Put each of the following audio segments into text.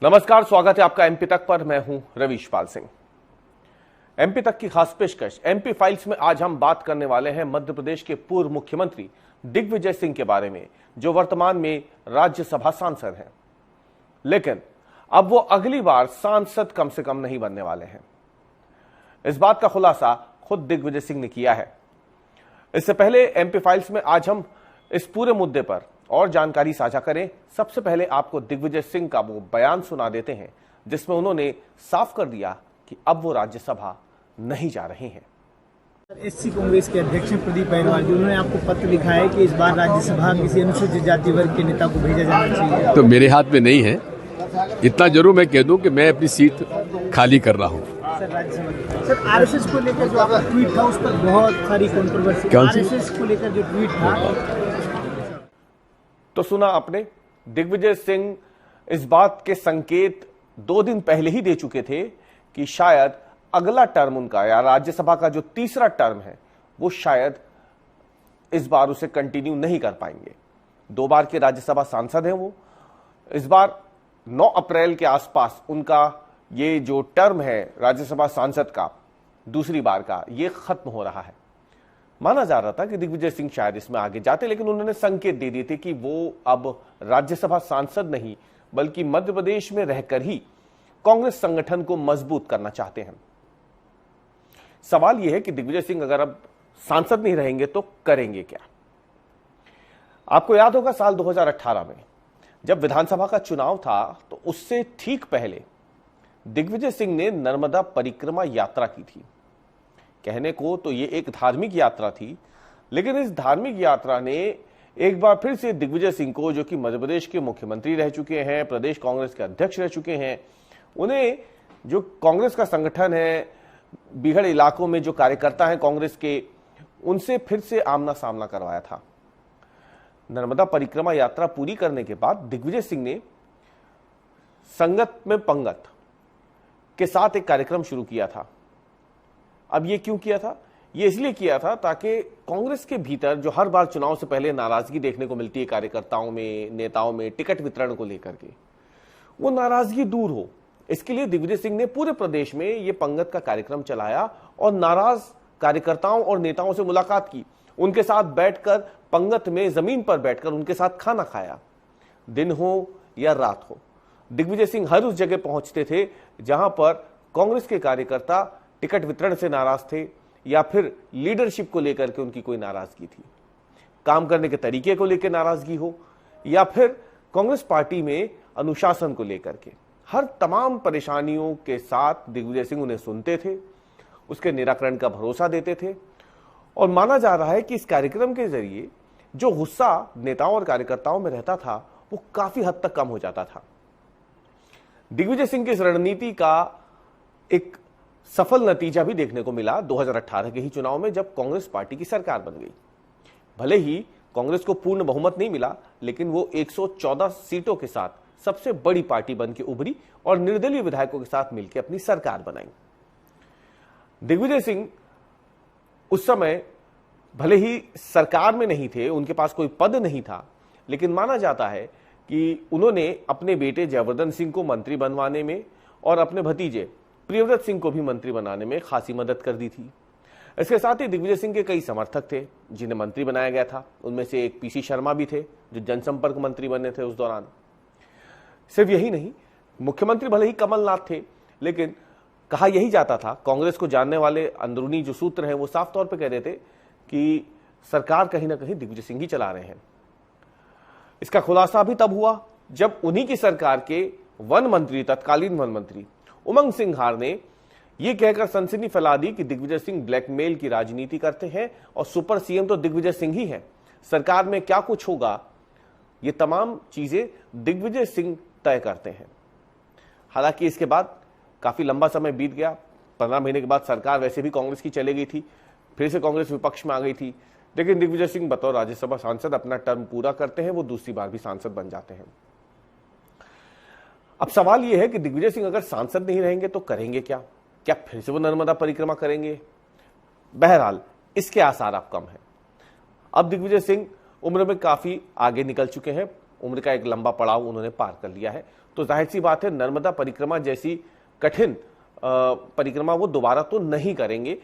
नमस्कार, स्वागत है आपका एमपी तक पर। मैं हूं रवीश पाल सिंह। एमपी तक की खास पेशकश एमपी फाइल्स में आज हम बात करने वाले हैं मध्य प्रदेश के पूर्व मुख्यमंत्री दिग्विजय सिंह के बारे में, जो वर्तमान में राज्यसभा सांसद हैं। लेकिन अब वो अगली बार सांसद कम से कम नहीं बनने वाले हैं। इस बात का खुलासा खुद दिग्विजय सिंह ने किया है। इससे पहले एमपी फाइल्स में आज हम इस पूरे मुद्दे पर और जानकारी साझा करें, सबसे पहले आपको दिग्विजय सिंह का वो बयान सुना देते हैं जिसमें उन्होंने साफ कर दिया कि अब वो राज्यसभा नहीं जा रहे हैं। एससी कांग्रेस के अध्यक्ष प्रदीप अग्रवाल जी, उन्होंने आपको पत्र लिखा है कि इस बार राज्यसभा किसी अनुसूचित जाति वर्ग के नेता को भेजा जाना चाहिए। तो मेरे हाथ में नहीं है, इतना जरूर मैं कह दूं कि मैं अपनी सीट खाली कर रहा हूं। सर, आरएसएस को लेकर जो आपका ट्वीट था उस पर बहुत सारी कंट्रोवर्सी। आरएसएस को लेकर जो ट्वीट था, तो सुना आपने, दिग्विजय सिंह इस बात के संकेत 2 दिन पहले ही दे चुके थे कि शायद अगला टर्म उनका या राज्यसभा का जो तीसरा टर्म है वो शायद इस बार उसे कंटिन्यू नहीं कर पाएंगे। 2 बार के राज्यसभा सांसद हैं वो। इस बार 9 अप्रैल के आसपास उनका ये जो टर्म है राज्यसभा सांसद का दूसरी बार का, ये खत्म हो रहा है। माना जा रहा था कि दिग्विजय सिंह शायद इसमें आगे जाते, लेकिन उन्होंने संकेत दे दिए थे कि वो अब राज्यसभा सांसद नहीं बल्कि मध्य प्रदेश में रहकर ही कांग्रेस संगठन को मजबूत करना चाहते हैं। सवाल यह है कि दिग्विजय सिंह अगर अब सांसद नहीं रहेंगे तो करेंगे क्या। आपको याद होगा साल 2018 में जब विधानसभा का चुनाव था तो उससे ठीक पहले दिग्विजय सिंह ने नर्मदा परिक्रमा यात्रा की थी। कहने को तो ये एक धार्मिक यात्रा थी, लेकिन इस धार्मिक यात्रा ने एक बार फिर से दिग्विजय सिंह को, जो कि मध्य प्रदेश के मुख्यमंत्री रह चुके हैं, प्रदेश कांग्रेस के अध्यक्ष रह चुके हैं, उन्हें जो कांग्रेस का संगठन है, बिगड़ इलाकों में जो कार्यकर्ता हैं कांग्रेस के, उनसे फिर से आमना सामना करवाया था। नर्मदा परिक्रमा यात्रा पूरी करने के बाद दिग्विजय सिंह ने संगत में पंगत के साथ एक कार्यक्रम शुरू किया था। अब ये क्यों किया था? ये इसलिए किया था ताकि कांग्रेस के भीतर जो हर बार चुनाव से पहले नाराजगी देखने को मिलती है कार्यकर्ताओं में, नेताओं में, टिकट वितरण को लेकर के, वो नाराजगी दूर हो। इसके लिए दिग्विजय सिंह ने पूरे प्रदेश में ये पंगत का कार्यक्रम चलाया और नाराज कार्यकर्ताओं और नेताओं से मुलाकात की, उनके साथ बैठकर पंगत में जमीन पर बैठकर उनके साथ खाना खाया। दिन हो या रात हो, दिग्विजय सिंह हर उस जगह पहुंचते थे जहां पर कांग्रेस के कार्यकर्ता टिकट वितरण से नाराज थे या फिर लीडरशिप को लेकर के उनकी कोई नाराजगी थी, काम करने के तरीके को लेकर नाराजगी हो, या फिर कांग्रेस पार्टी में अनुशासन को लेकर के, हर तमाम परेशानियों के साथ दिग्विजय सिंह उन्हें सुनते थे, उसके निराकरण का भरोसा देते थे। और माना जा रहा है कि इस कार्यक्रम के जरिए जो गुस्सा नेताओं और कार्यकर्ताओं में रहता था वो काफी हद तक कम हो जाता था। दिग्विजय सिंह की इस रणनीति का एक सफल नतीजा भी देखने को मिला 2018 के ही चुनाव में, जब कांग्रेस पार्टी की सरकार बन गई। भले ही कांग्रेस को पूर्ण बहुमत नहीं मिला, लेकिन वो 114 सीटों के साथ सबसे बड़ी पार्टी बन के उभरी और निर्दलीय विधायकों के साथ मिलकर अपनी सरकार बनाई। दिग्विजय सिंह उस समय भले ही सरकार में नहीं थे, उनके पास कोई पद नहीं था, लेकिन माना जाता है कि उन्होंने अपने बेटे जयवर्धन सिंह को मंत्री बनवाने में और अपने भतीजे प्रियव्रत सिंह को भी मंत्री बनाने में खासी मदद कर दी थी। इसके साथ ही दिग्विजय सिंह के कई समर्थक थे जिन्हें मंत्री बनाया गया था। उनमें से एक पीसी शर्मा भी थे जो जनसंपर्क मंत्री बने थे उस दौरान। सिर्फ यही नहीं, मुख्यमंत्री भले ही कमलनाथ थे, लेकिन कहा यही जाता था, कांग्रेस को जानने वाले अंदरूनी जो सूत्र हैं वो साफ तौर पर कह रहे थे कि सरकार कहीं ना कहीं दिग्विजय सिंह ही चला रहे हैं। इसका खुलासा भी तब हुआ जब उन्हीं की सरकार के वन मंत्री, तत्कालीन वन मंत्री उमंग सिंघार ने यह कहकर सनसनी फैला दी कि दिग्विजय सिंह ब्लैकमेल की राजनीति करते हैं और सुपर सीएम तो दिग्विजय सिंह ही हैं, सरकार में क्या कुछ होगा ये तमाम चीजें दिग्विजय सिंह तय करते हैं। हालांकि इसके बाद काफी लंबा समय बीत गया। 15 महीने के बाद सरकार वैसे भी कांग्रेस की चले गई थी, फिर से कांग्रेस विपक्ष में आ गई थी, लेकिन दिग्विजय सिंह बतौर राज्यसभा सांसद अपना टर्म पूरा करते हैं, वो दूसरी बार भी सांसद बन जाते हैं। अब सवाल यह है कि दिग्विजय सिंह अगर सांसद नहीं रहेंगे तो करेंगे क्या? क्या फिर से वो नर्मदा परिक्रमा करेंगे? बहरहाल इसके आसार अब कम है। अब दिग्विजय सिंह उम्र में काफी आगे निकल चुके हैं, उम्र का एक लंबा पड़ाव उन्होंने पार कर लिया है। तो जाहिर सी बात है नर्मदा परिक्रमा जैसी कठिन परिक्रमा वो दोबारा तो नहीं करेंगे।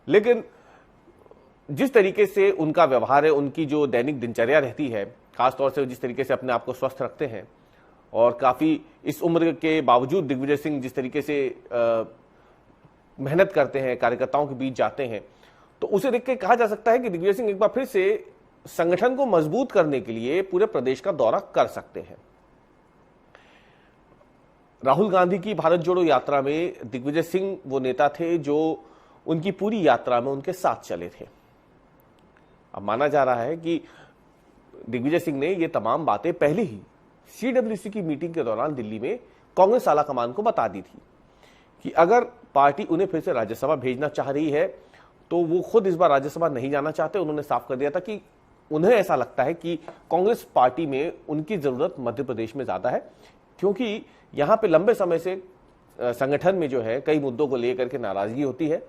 लेकिन जिस तरीके से उनका व्यवहार है, उनकी जो दैनिक दिनचर्या रहती है, खासतौर से जिस तरीके से अपने आप को स्वस्थ रखते हैं, और काफी इस उम्र के बावजूद दिग्विजय सिंह जिस तरीके से मेहनत करते हैं, कार्यकर्ताओं के बीच जाते हैं, तो उसे देख के कहा जा सकता है कि दिग्विजय सिंह एक बार फिर से संगठन को मजबूत करने के लिए पूरे प्रदेश का दौरा कर सकते हैं। राहुल गांधी की भारत जोड़ो यात्रा में दिग्विजय सिंह वो नेता थे जो उनकी पूरी यात्रा में उनके साथ चले थे। अब माना जा रहा है कि दिग्विजय सिंह ने ये तमाम बातें पहले ही सीडब्ल्यूसी की मीटिंग के दौरान दिल्ली में कांग्रेस आला कमान को बता दी थी कि अगर पार्टी उन्हें फिर से राज्यसभा भेजना चाह रही है तो वो खुद इस बार राज्यसभा नहीं जाना चाहते। उन्होंने साफ कर दिया था कि उन्हें ऐसा लगता है कि कांग्रेस पार्टी में उनकी जरूरत मध्य प्रदेश में ज्यादा है, क्योंकि यहां पे लंबे समय से संगठन में जो है कई मुद्दों को लेकर के नाराजगी होती है,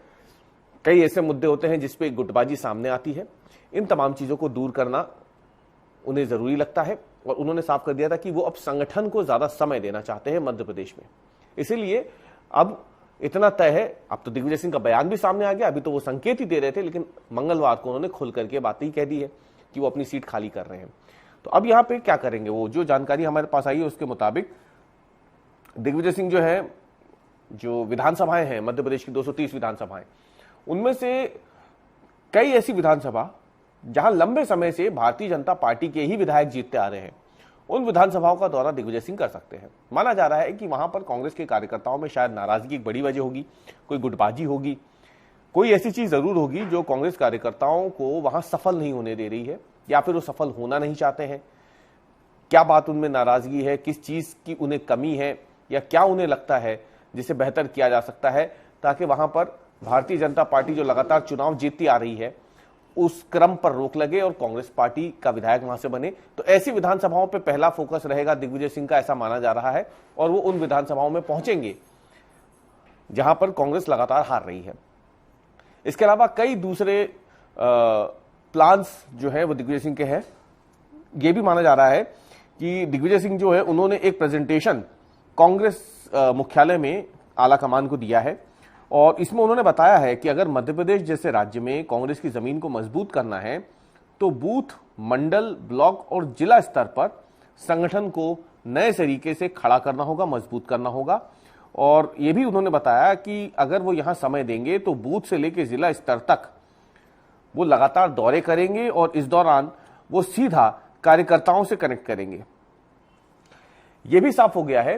कई ऐसे मुद्दे होते हैं जिसपे गुटबाजी सामने आती है। इन तमाम चीजों को दूर करना उन्हें जरूरी लगता है और उन्होंने साफ कर दिया था कि वो अब संगठन को ज्यादा समय देना चाहते हैं मध्य प्रदेश में। इसीलिए अब इतना तय है। अब तो दिग्विजय सिंह का बयान भी सामने आ गया, अभी तो वो संकेत ही दे रहे थे, लेकिन मंगलवार को उन्होंने खुल करके बात ही कह दी है कि वो अपनी सीट खाली कर रहे हैं। तो अब यहां पे क्या करेंगे, वो जो जानकारी हमारे पास आई है उसके मुताबिक दिग्विजय सिंह जो है, जो विधानसभाएं हैं मध्य प्रदेश की 230 विधानसभाएं, उनमें से कई ऐसी विधानसभा जहां लंबे समय से भारतीय जनता पार्टी के ही विधायक जीतते आ रहे हैं, उन विधानसभाओं का दौरा दिग्विजय सिंह कर सकते हैं। माना जा रहा है कि वहां पर कांग्रेस के कार्यकर्ताओं में शायद नाराजगी एक बड़ी वजह होगी, कोई गुटबाजी होगी, कोई ऐसी चीज जरूर होगी जो कांग्रेस कार्यकर्ताओं को वहां सफल नहीं होने दे रही है, या फिर वो सफल होना नहीं चाहते हैं। क्या बात उनमें नाराजगी है, किस चीज की उन्हें कमी है, या क्या उन्हें लगता है जिसे बेहतर किया जा सकता है, ताकि वहां पर भारतीय जनता पार्टी जो लगातार चुनाव जीतती आ रही है उस क्रम पर रोक लगे और कांग्रेस पार्टी का विधायक वहां से बने। तो ऐसी विधानसभाओं पर पहला फोकस रहेगा दिग्विजय सिंह का, ऐसा माना जा रहा है, और वो उन विधानसभाओं में पहुंचेंगे जहां पर कांग्रेस लगातार हार रही है। इसके अलावा कई दूसरे प्लान्स जो है वो दिग्विजय सिंह के हैं। यह भी माना जा रहा है कि दिग्विजय सिंह जो है उन्होंने एक प्रेजेंटेशन कांग्रेस मुख्यालय में आला कमान को दिया है, और इसमें उन्होंने बताया है कि अगर मध्य प्रदेश जैसे राज्य में कांग्रेस की जमीन को मजबूत करना है तो बूथ, मंडल, ब्लॉक और जिला स्तर पर संगठन को नए तरीके से खड़ा करना होगा, मजबूत करना होगा। और यह भी उन्होंने बताया कि अगर वो यहां समय देंगे तो बूथ से लेकर जिला स्तर तक वो लगातार दौरे करेंगे और इस दौरान वो सीधा कार्यकर्ताओं से कनेक्ट करेंगे। यह भी साफ हो गया है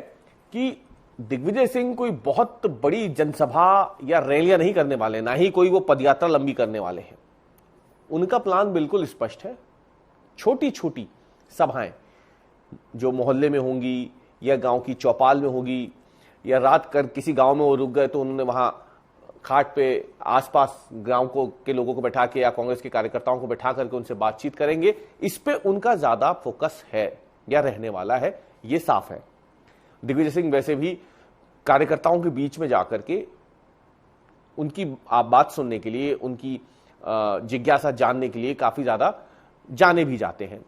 कि दिग्विजय सिंह कोई बहुत बड़ी जनसभा या रैलियां नहीं करने वाले, ना ही कोई वो पदयात्रा लंबी करने वाले हैं। उनका प्लान बिल्कुल स्पष्ट है। छोटी छोटी सभाएं जो मोहल्ले में होंगी या गांव की चौपाल में होगी, या रात कर किसी गांव में वो रुक गए तो उन्होंने वहां खाट पे आसपास गांव के लोगों को बैठा के या कांग्रेस के कार्यकर्ताओं को बैठा करके उनसे बातचीत करेंगे। इस पे उनका ज्यादा फोकस है या रहने वाला है, ये साफ है। दिग्विजय सिंह वैसे भी कार्यकर्ताओं के बीच में जाकर के उनकी बात सुनने के लिए, उनकी जिज्ञासा जानने के लिए काफी ज्यादा जाने भी जाते हैं।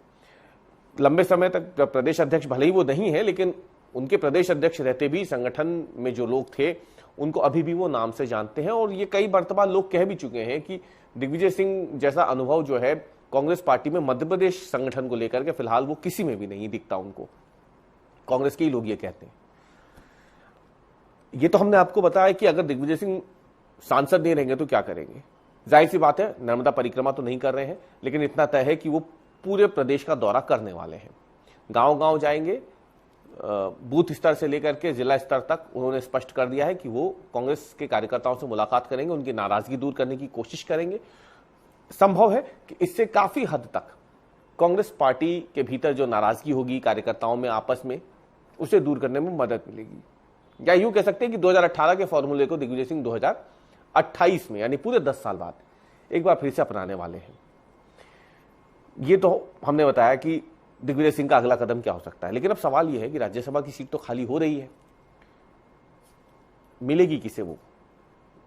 लंबे समय तक प्रदेश अध्यक्ष भले ही वो नहीं है, लेकिन उनके प्रदेश अध्यक्ष रहते भी संगठन में जो लोग थे उनको अभी भी वो नाम से जानते हैं। और ये कई मर्तबा लोग कह भी चुके हैं कि दिग्विजय सिंह जैसा अनुभव जो है कांग्रेस पार्टी में मध्य प्रदेश संगठन को लेकर के फिलहाल वो किसी में भी नहीं दिखता उनको। कांग्रेस के ही लोग ये कहते हैं। ये तो हमने आपको बताया कि अगर दिग्विजय सिंह सांसद नहीं रहेंगे तो क्या करेंगे। जाहिर सी बात है नर्मदा परिक्रमा तो नहीं कर रहे हैं, लेकिन इतना तय है कि वो पूरे प्रदेश का दौरा करने वाले हैं। गांव गांव जाएंगे, बूथ स्तर से लेकर के जिला स्तर तक उन्होंने स्पष्ट कर दिया है कि वो कांग्रेस के कार्यकर्ताओं से मुलाकात करेंगे, उनकी नाराजगी दूर करने की कोशिश करेंगे। संभव है कि इससे काफी हद तक कांग्रेस पार्टी के भीतर जो नाराजगी होगी कार्यकर्ताओं में आपस में, उसे दूर करने में मदद मिलेगी। या यूं कह सकते हैं कि 2018 के फॉर्मूले को दिग्विजय सिंह 2028 में, यानी पूरे 10 साल बाद एक बार फिर से अपनाने वाले हैं। ये तो हमने बताया कि दिग्विजय सिंह का अगला कदम क्या हो सकता है। लेकिन अब सवाल यह है कि राज्यसभा की सीट तो खाली हो रही है, मिलेगी किसे वो,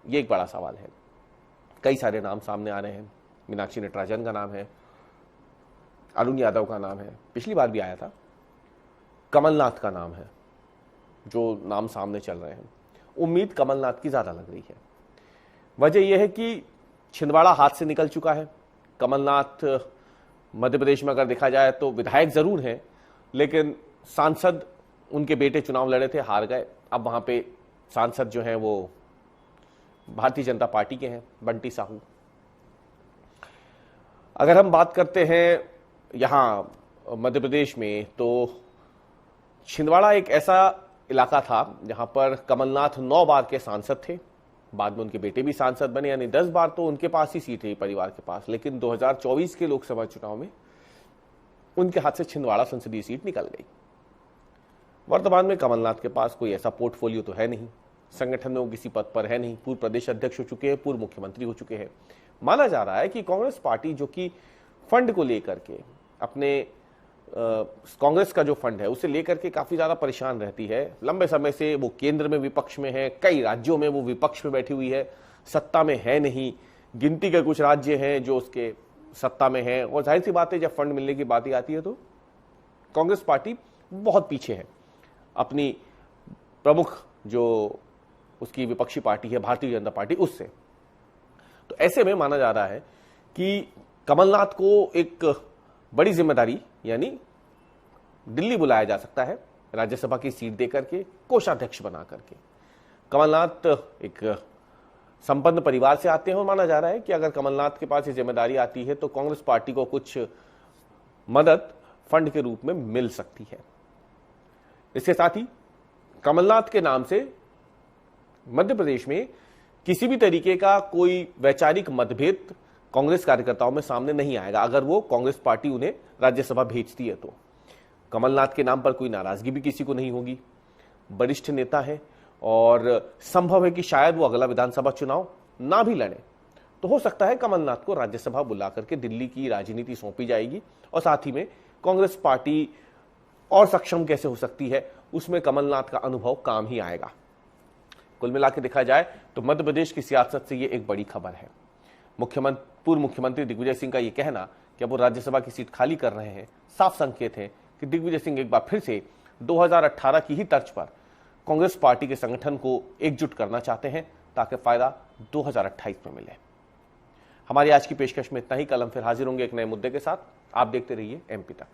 ये एक बड़ा सवाल है। कई सारे नाम सामने आ रहे हैं। मीनाक्षी नटराजन का नाम है, अरुण यादव का नाम है, पिछली बार भी आया था, कमलनाथ का नाम है, जो नाम सामने चल रहे हैं, उम्मीद कमलनाथ की ज्यादा लग रही है। वजह यह है कि छिंदवाड़ा हाथ से निकल चुका है। कमलनाथ मध्य प्रदेश में अगर देखा जाए तो विधायक जरूर हैं, लेकिन सांसद उनके बेटे चुनाव लड़े थे, हार गए। अब वहां पे सांसद जो हैं वो भारतीय जनता पार्टी के हैं, बंटी साहू। अगर हम बात करते हैं यहां मध्य प्रदेश में, तो छिंदवाड़ा एक ऐसा इलाका था जहां पर कमलनाथ 9 बार के सांसद थे, बाद में उनके बेटे भी सांसद बने, यानी 10 बार तो उनके पास ही सीट है परिवार के पास। लेकिन 2024 के लोकसभा चुनाव में उनके हाथ से छिंदवाड़ा संसदीय सीट निकल गई। वर्तमान में कमलनाथ के पास कोई ऐसा पोर्टफोलियो तो है नहीं, संगठन में वो किसी पद पर है नहीं, पूर्व प्रदेश अध्यक्ष हो चुके हैं, पूर्व मुख्यमंत्री हो चुके हैं। माना जा रहा है कि कांग्रेस पार्टी जो कि फंड को लेकर के अपने कांग्रेस का जो फंड है उसे लेकर के काफी ज्यादा परेशान रहती है। लंबे समय से वो केंद्र में विपक्ष में है, कई राज्यों में वो विपक्ष में बैठी हुई है, सत्ता में है नहीं। गिनती के कुछ राज्य हैं जो उसके सत्ता में है, और जाहिर सी बात है जब फंड मिलने की बात आती है तो कांग्रेस पार्टी बहुत पीछे है अपनी प्रमुख जो उसकी विपक्षी पार्टी है भारतीय जनता पार्टी उससे। तो ऐसे में माना जा रहा है कि कमलनाथ को एक बड़ी जिम्मेदारी यानी दिल्ली बुलाया जा सकता है, राज्यसभा की सीट देकर के, कोषाध्यक्ष बना करके। कमलनाथ एक संपन्न परिवार से आते हैं और माना जा रहा है कि अगर कमलनाथ के पास ये जिम्मेदारी आती है तो कांग्रेस पार्टी को कुछ मदद फंड के रूप में मिल सकती है। इसके साथ ही कमलनाथ के नाम से मध्य प्रदेश में किसी भी तरीके का कोई वैचारिक मतभेद कांग्रेस कार्यकर्ताओं में सामने नहीं आएगा अगर वो कांग्रेस पार्टी उन्हें राज्यसभा भेजती है तो। कमलनाथ के नाम पर कोई नाराजगी भी किसी को नहीं होगी, वरिष्ठ नेता है और संभव है कि शायद वो अगला विधानसभा चुनाव ना भी लड़े, तो हो सकता है कमलनाथ को राज्यसभा बुला करके दिल्ली की राजनीति सौंपी जाएगी और साथ ही में कांग्रेस पार्टी और सक्षम कैसे हो सकती है उसमें कमलनाथ का अनुभव काम ही आएगा। कुल मिला के देखा जाए तो मध्य प्रदेश की सियासत से ये एक बड़ी खबर है। पूर्व मुख्यमंत्री दिग्विजय सिंह का यह कहना कि अब वो राज्यसभा की सीट खाली कर रहे हैं साफ संकेत है कि दिग्विजय सिंह एक बार फिर से 2018 की ही तर्ज पर कांग्रेस पार्टी के संगठन को एकजुट करना चाहते हैं ताकि फायदा 2028 में मिले। हमारी आज की पेशकश में इतना ही। कल हम फिर हाजिर होंगे एक नए मुद्दे के साथ। आप देखते रहिए MP तक।